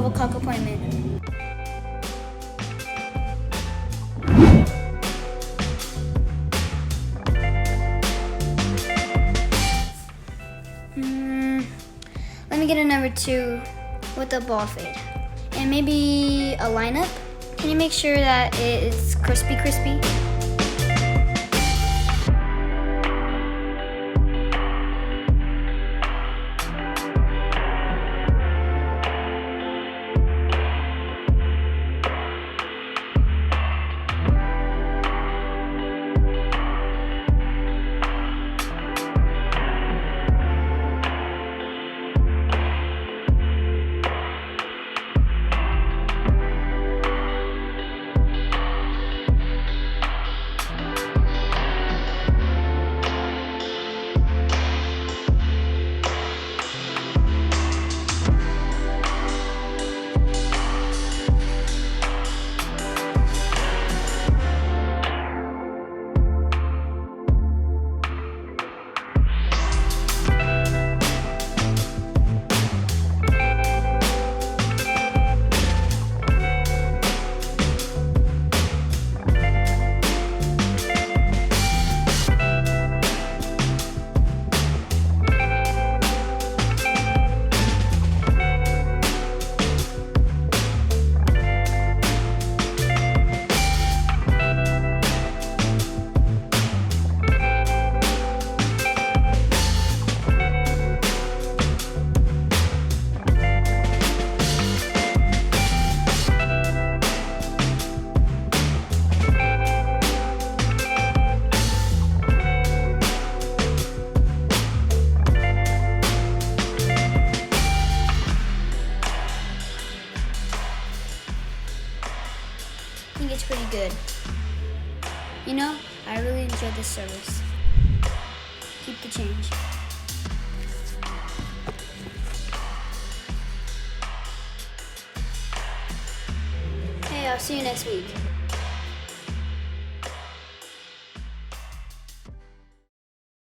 12 o'clock appointment. Let me get a number 2 with a ball fade. And maybe a lineup. Can you make sure that it's crispy? I think it's pretty good. You know, I really enjoyed this service. Keep the change. Hey, I'll see you next week.